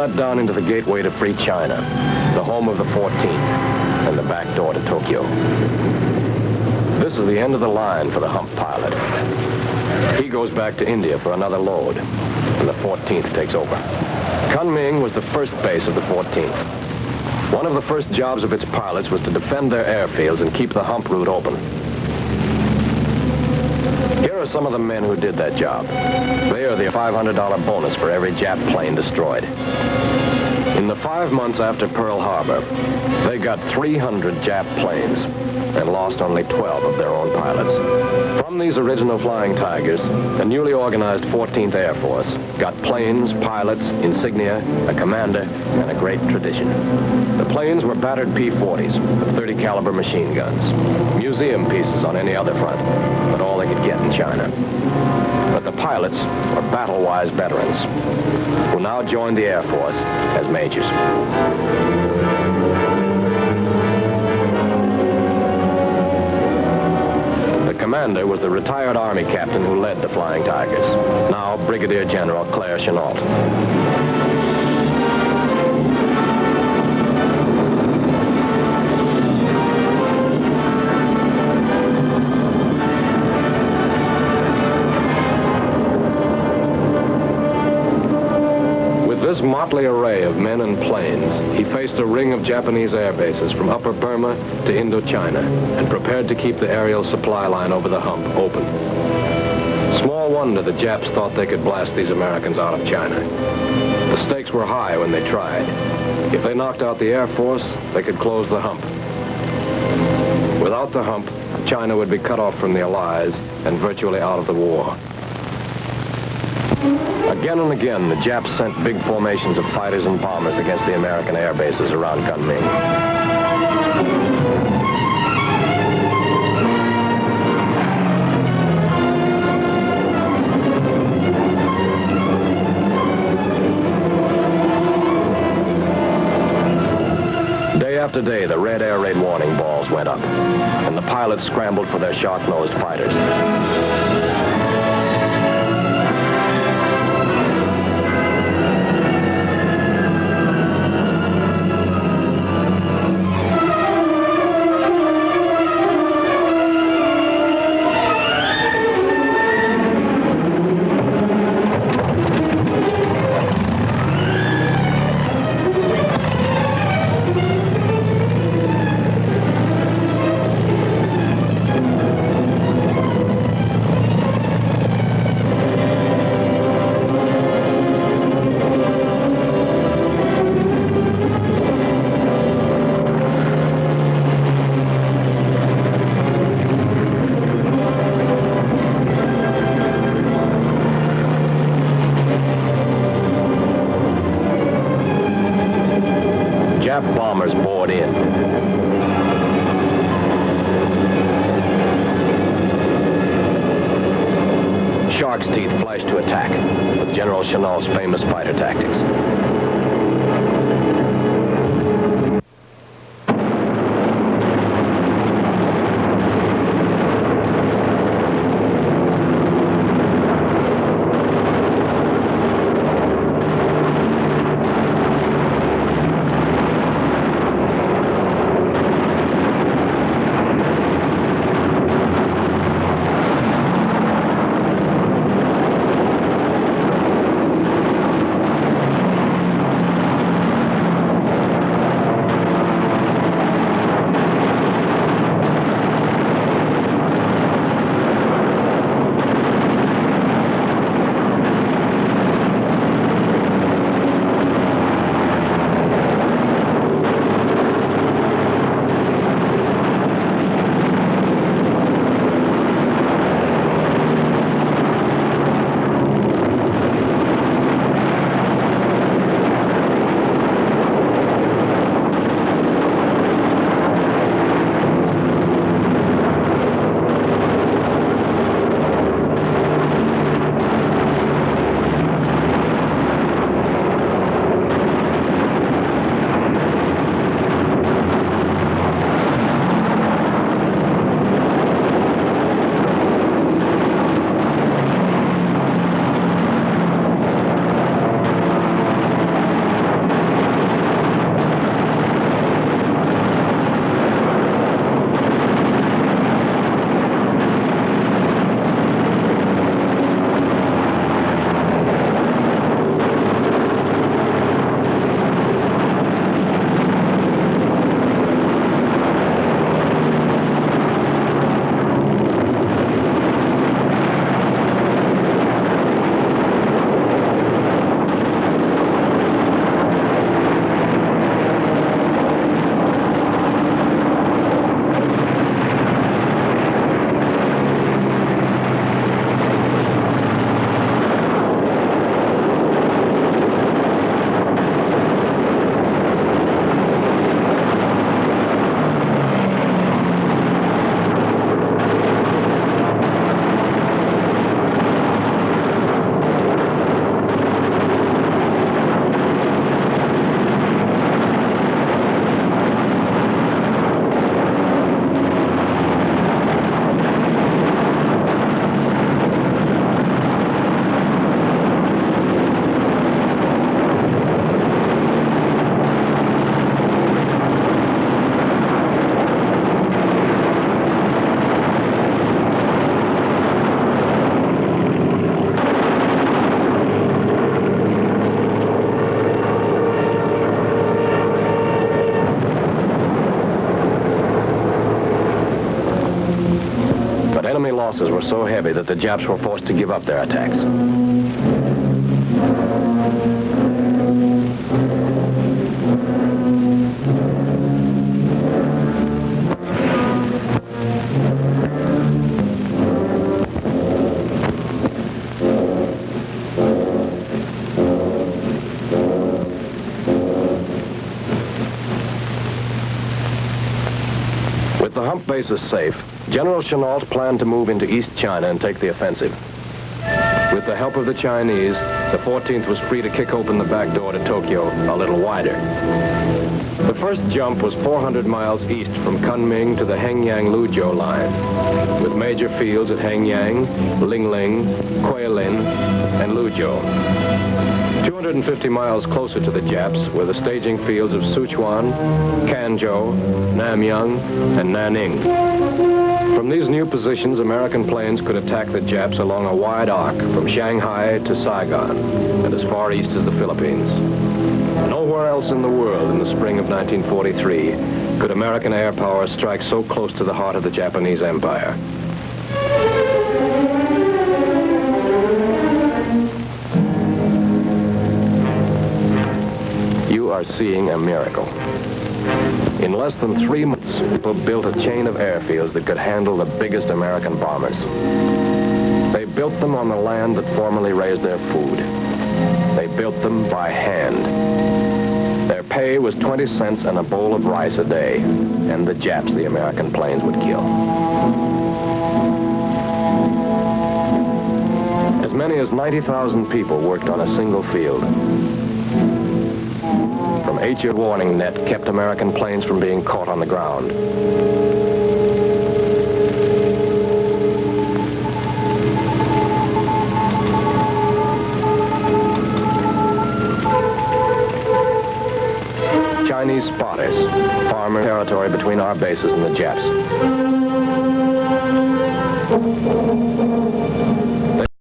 let down into the gateway to free China, the home of the 14th, and the back door to Tokyo. This is the end of the line for the hump pilot. He goes back to India for another load, and the 14th takes over. Kunming was the first base of the 14th. One of the first jobs of its pilots was to defend their airfields and keep the hump route open. Here are some of the men who did that job. They are the $500 bonus for every Jap plane destroyed. In the 5 months after Pearl Harbor, they got 300 Jap planes and lost only 12 of their own pilots. From these original Flying Tigers, the newly organized 14th Air Force got planes, pilots, insignia, a commander, and a great tradition. The planes were battered P-40s with 30 caliber machine guns, museum pieces on any other front, but all they could get in China. But the pilots were battle-wise veterans who now joined the Air Force as majors. The commander was the retired Army captain who led the Flying Tigers, now Brigadier General Claire Chennault. With this motley array of men and planes, he faced a ring of Japanese air bases from Upper Burma to Indochina and prepared to keep the aerial supply line over the hump open. Small wonder the Japs thought they could blast these Americans out of China. The stakes were high when they tried. If they knocked out the Air Force, they could close the hump. Without the hump, China would be cut off from the Allies and virtually out of the war. Again and again, the Japs sent big formations of fighters and bombers against the American air bases around Kunming. Day after day, the red air raid warning balls went up, and the pilots scrambled for their sharp-nosed fighters. Jap bombers bored in. Shark's teeth flashed to attack with General Chennault's famous fighter tactics. Enemy losses were so heavy that the Japs were forced to give up their attacks. With the hump bases safe, General Chennault planned to move into East China and take the offensive. With the help of the Chinese, the 14th was free to kick open the back door to Tokyo a little wider. The first jump was 400 miles east from Kunming to the Hengyang-Luzhou line, with major fields at Hengyang, Lingling, Guilin, and Luzhou. 250 miles closer to the Japs were the staging fields of Sichuan, Kanzhou, Namyang, and Nanning. From these new positions, American planes could attack the Japs along a wide arc from Shanghai to Saigon and as far east as the Philippines. Nowhere else in the world in the spring of 1943 could American air power strike so close to the heart of the Japanese Empire. You are seeing a miracle. In less than 3 months, people built a chain of airfields that could handle the biggest American bombers. They built them on the land that formerly raised their food. They built them by hand. Their pay was 20 cents and a bowl of rice a day, and the Japs the American planes would kill. As many as 90,000 people worked on a single field. From 8-year warning net kept American planes from being caught on the ground. Chinese spotters, farmer territory between our bases and the Japs.